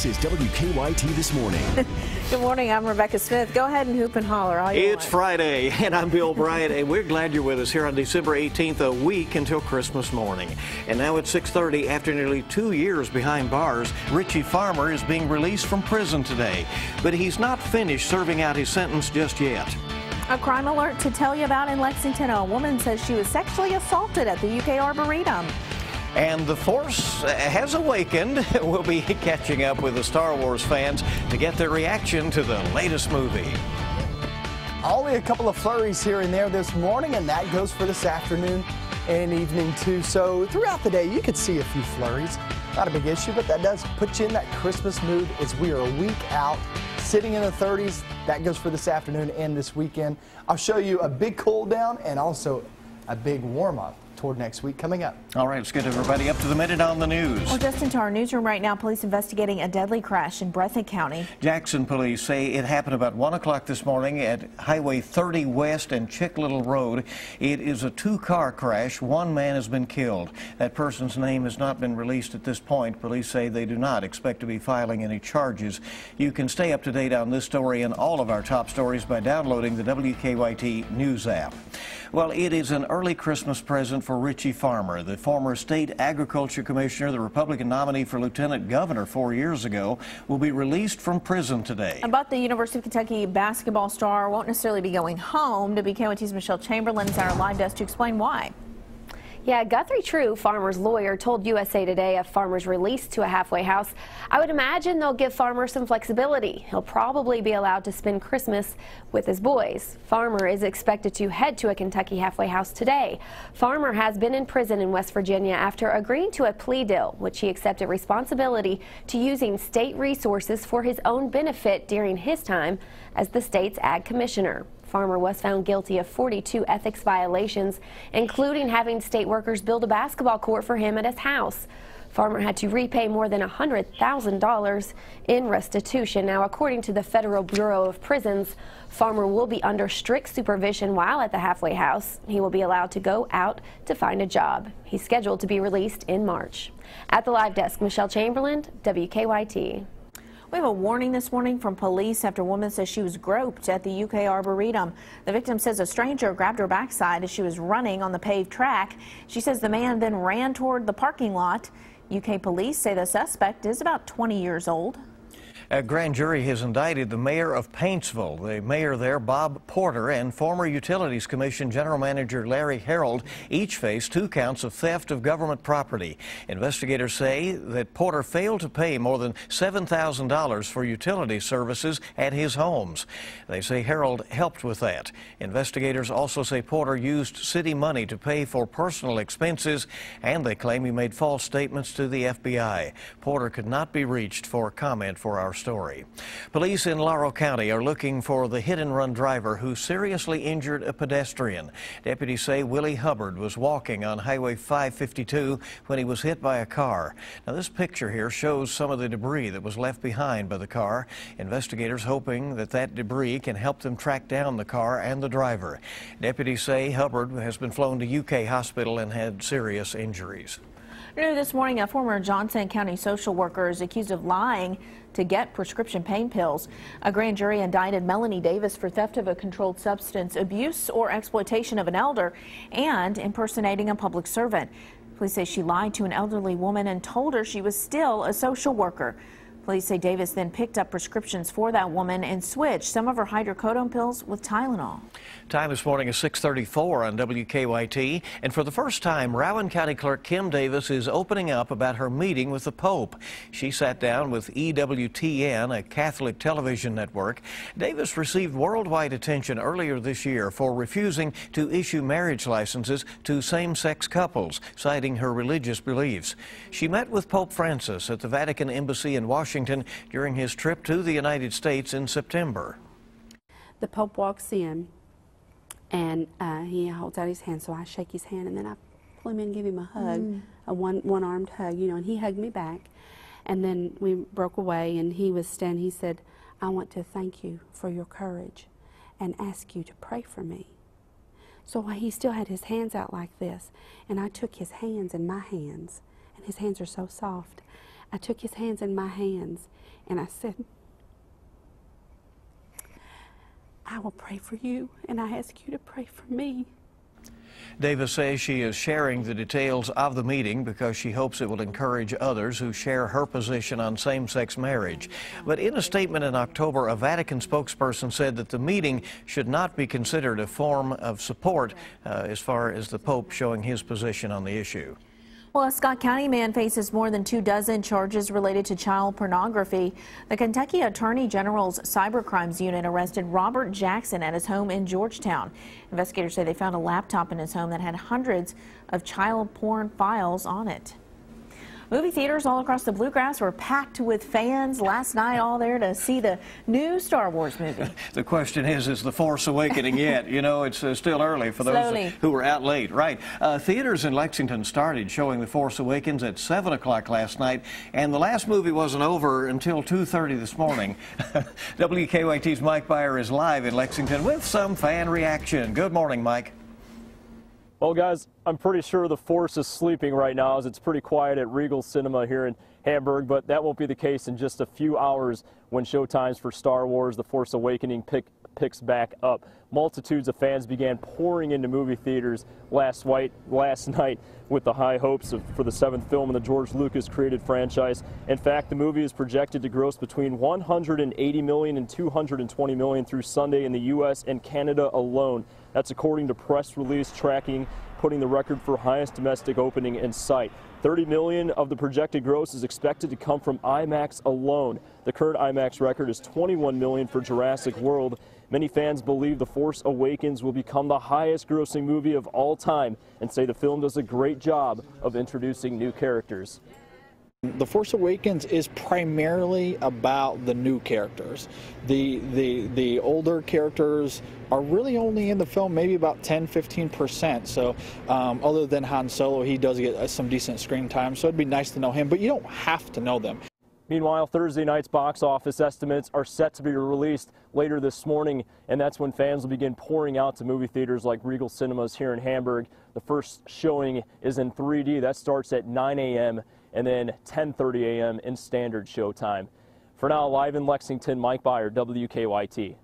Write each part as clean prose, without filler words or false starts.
This is WKYT This Morning. Good morning, I'm Rebecca Smith. Go ahead and hoop and holler all you want. It's Friday, and I'm Bill Bryant, and we're glad you're with us here on December 18th, a week until Christmas morning. And now at 6:30, after nearly 2 years behind bars, Richie Farmer is being released from prison today. But he's not finished serving out his sentence just yet. A crime alert to tell you about in Lexington. A woman says she was sexually assaulted at the UK Arboretum. And the force has awakened. We'll be catching up with the Star Wars fans to get their reaction to the latest movie. Only a couple of flurries here and there this morning, and that goes for this afternoon and evening too. So throughout the day, you could see a few flurries. Not a big issue, but that does put you in that Christmas mood as we are a week out, sitting in the 30s. That goes for this afternoon and this weekend. I'll show you a big cool down and also a big warm up toward next week coming up. All right, let's get everybody up to the minute on the news. Well, just into our newsroom right now, police investigating a deadly crash in Breathitt County. Jackson police say it happened about 1 o'clock this morning at Highway 30 West and Chick Little Road. It is a two-car crash. One man has been killed. That person's name has not been released at this point. Police say they do not expect to be filing any charges. You can stay up to date on this story and all of our top stories by downloading the WKYT News app. Well, it is an early Christmas present for Richie Farmer, the former state agriculture commissioner, the Republican nominee for lieutenant governor 4 years ago, will be released from prison today. But the University of Kentucky basketball star won't necessarily be going home. WKYT's Michelle Chamberlain is at our live desk to explain why. Yeah, Guthrie True, Farmer's lawyer, told USA Today of Farmer's release to a halfway house, "I would imagine they'll give Farmer some flexibility. He'll probably be allowed to spend Christmas with his boys." Farmer is expected to head to a Kentucky halfway house today. Farmer has been in prison in West Virginia after agreeing to a plea deal, which he accepted responsibility to using state resources for his own benefit during his time as the state's ag commissioner. Farmer was found guilty of 42 ethics violations, including having state workers build a basketball court for him at his house. Farmer had to repay more than $100,000 in restitution. Now, according to the Federal Bureau of Prisons, Farmer will be under strict supervision while at the halfway house. He will be allowed to go out to find a job. He's scheduled to be released in March. At the live desk, Michelle Chamberlain, WKYT. We have a warning this morning from police after a woman says she was groped at the UK Arboretum. The victim says a stranger grabbed her backside as she was running on the paved track. She says the man then ran toward the parking lot. UK police say the suspect is about 20 years old. A grand jury has indicted the mayor of Paintsville, the mayor there, Bob Porter, and former Utilities Commission General Manager Larry Harold. Each face 2 counts of theft of government property. Investigators say that Porter failed to pay more than $7,000 for utility services at his homes. They say Harold helped with that. Investigators also say Porter used city money to pay for personal expenses, and they claim he made false statements to the FBI. Porter could not be reached for comment for our story. Police in Laurel County are looking for the hit-and-run driver who seriously injured a pedestrian. Deputies say Willie Hubbard was walking on Highway 552 when he was hit by a car. Now, this picture here shows some of the debris that was left behind by the car. Investigators hoping that that debris can help them track down the car and the driver. Deputies say Hubbard has been flown to UK hospital and had serious injuries. New this morning, a former Johnson County social worker is accused of lying to get prescription pain pills. A grand jury indicted Melanie Davis for theft of a controlled substance, abuse or exploitation of an elder, and impersonating a public servant. Police say she lied to an elderly woman and told her she was still a social worker. Police say Davis then picked up prescriptions for that woman and switched some of her hydrocodone pills with Tylenol. Time this morning is 6:34 on WKYT, and for the first time, Rowan County Clerk Kim Davis is opening up about her meeting with the Pope. She sat down with EWTN, a Catholic television network. Davis received worldwide attention earlier this year for refusing to issue marriage licenses to same-sex couples, citing her religious beliefs. She met with Pope Francis at the Vatican Embassy in Washington during his trip to the United States in September. The Pope walks in and he holds out his hand, so I shake his hand and then I pull him in and give him a hug, a one-armed hug, you know, and he hugged me back. And then we broke away and he was standing, he said, "I want to thank you for your courage and ask you to pray for me." So he still had his hands out like this, and I took his hands in my hands, and his hands are so soft. I took his hands in my hands, and I said, I will pray for you, and I ask you to pray for me. Davis says she is sharing the details of the meeting because she hopes it will encourage others who share her position on same-sex marriage. But in a statement in October, a Vatican spokesperson said that the meeting should not be considered a form of support as far as the Pope showing his position on the issue. Well, a Scott County man faces more than 24 charges related to child pornography. The Kentucky Attorney General's Cybercrimes Unit arrested Robert Jackson at his home in Georgetown. Investigators say they found a laptop in his home that had hundreds of child porn files on it. Movie theaters all across the Bluegrass were packed with fans last night, all there to see the new Star Wars movie. The question is The Force Awakening yet? You know, it's still early for those who were out late. Right. Theaters in Lexington started showing The Force Awakens at 7 o'clock last night, and the last movie wasn't over until 2:30 this morning. WKYT's Mike Byer is live in Lexington with some fan reaction. Good morning, Mike. Well, guys, I'm pretty sure the Force is sleeping right now as it's pretty quiet at Regal Cinema here in Hamburg, but that won't be the case in just a few hours when showtimes for Star Wars The Force Awakening picks back up. Multitudes of fans began pouring into movie theaters last night with the high hopes for the 7th film in the George Lucas created franchise. In fact, the movie is projected to gross between $180 million and $220 million through Sunday in the U.S. and Canada alone. That's according to press release tracking, putting the record for highest domestic opening in sight. $30 million of the projected gross is expected to come from IMAX alone. The current IMAX record is $21 million for Jurassic World. Many fans believe The Force Awakens will become the highest grossing movie of all time and say the film does a great job of introducing new characters. The Force Awakens is primarily about the new characters. The older characters are really only in the film maybe about 10-15%. So other than Han Solo, he does get some decent screen time, so it'd be nice to know him, but you don't have to know them. Meanwhile, Thursday night's box office estimates are set to be released later this morning, and that's when fans will begin pouring out to movie theaters like Regal Cinemas here in Hamburg. The first showing is in 3D. That starts at 9 a.m. and then 10:30 a.m. in standard showtime. For now, live in Lexington, Mike Byer, WKYT.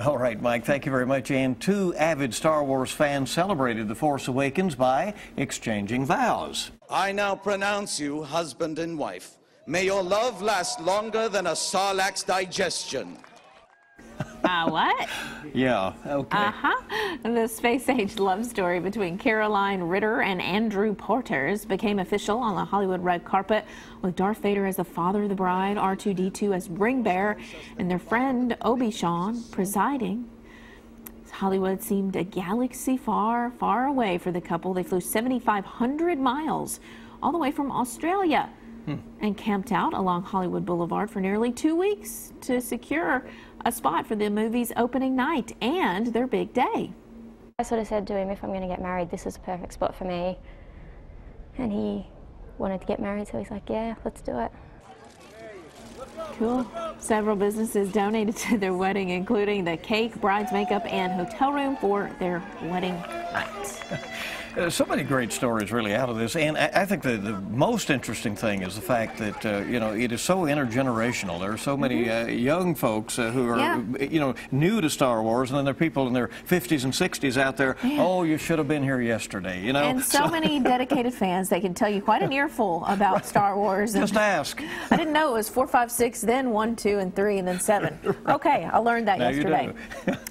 All right, Mike, thank you very much. And two avid Star Wars fans celebrated The Force Awakens by exchanging vows. I now pronounce you husband and wife. May your love last longer than a Sarlacc's digestion. What? Yeah, okay. The space-age love story between Caroline Ritter and Andrew Porters became official on the Hollywood red carpet, with Darth Vader as the father of the bride, R2-D2 as ring bearer, and their friend Obi-Wan presiding. Hollywood seemed a galaxy far, far away for the couple. They flew 7,500 miles all the way from Australia and camped out along Hollywood Boulevard for nearly 2 weeks to secure a spot for the movie's opening night and their big day. I sort of said to him, if I'm going to get married, this is a perfect spot for me. And he wanted to get married, so he's like, yeah, let's do it. Cool. Several businesses donated to their wedding, including the cake, bride's makeup, and hotel room for their wedding night. So many great stories really out of this, and I think the most interesting thing is the fact that you know, it is so intergenerational. There are so many young folks who are you know, new to Star Wars, and then there are people in their 50s and 60s out there. Oh, you should have been here yesterday, you know. And so many dedicated fans, they can tell you quite an earful about Star Wars. Just ask. I didn't know it was 4, 5, 6, then 1, 2, and 3, and then 7. Okay, I learned that yesterday.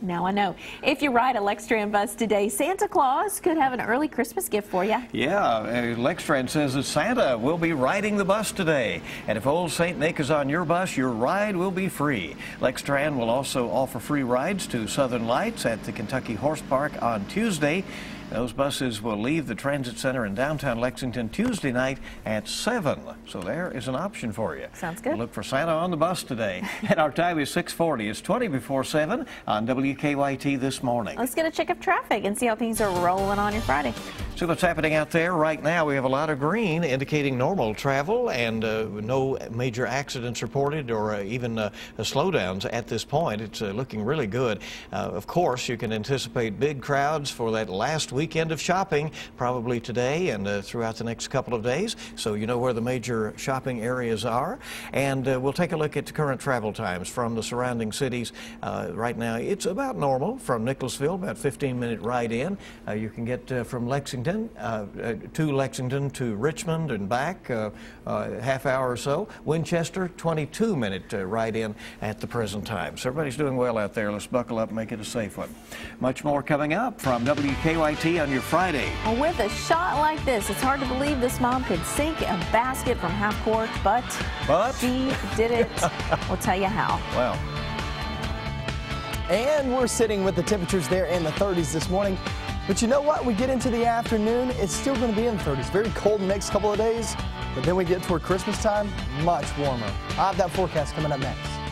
Now I know. If you ride a Lextran bus today, Santa Claus could have an early Christmas gift for you. Yeah, Lextran says that Santa will be riding the bus today. And if old St. Nick is on your bus, your ride will be free. Lextran will also offer free rides to Southern Lights at the Kentucky Horse Park on Tuesday. Those buses will leave the Transit Center in downtown Lexington Tuesday night at 7. So there is an option for you. Sounds good. Look for Santa on the bus today. And our time is 6:40. It's 20 before 7 on WKYT this morning. Let's get a check of traffic and see how things are rolling on your Friday. So what's happening out there right now? We have a lot of green indicating normal travel and no major accidents reported or even slowdowns at this point. It's looking really good. Of course, you can anticipate big crowds for that last weekend of shopping, probably today and throughout the next couple of days. So you know where the major shopping areas are. And we'll take a look at the current travel times from the surrounding cities. Right now, it's about normal from Nicholasville, about 15-minute ride in. You can get from Lexington to Richmond and back, half hour or so. Winchester, 22-minute ride in at the present time. So everybody's doing well out there. Let's buckle up and make it a safe one. Much more coming up from WKYT on your Friday. Well, with a shot like this, it's hard to believe this mom could sink a basket from half court, but she did it. We'll tell you how. Well. And we're sitting with the temperatures there in the 30s this morning. But you know what? We get into the afternoon, it's still going to be in the 30s. Very cold the next couple of days, but then we get toward Christmas time, much warmer. I have that forecast coming up next.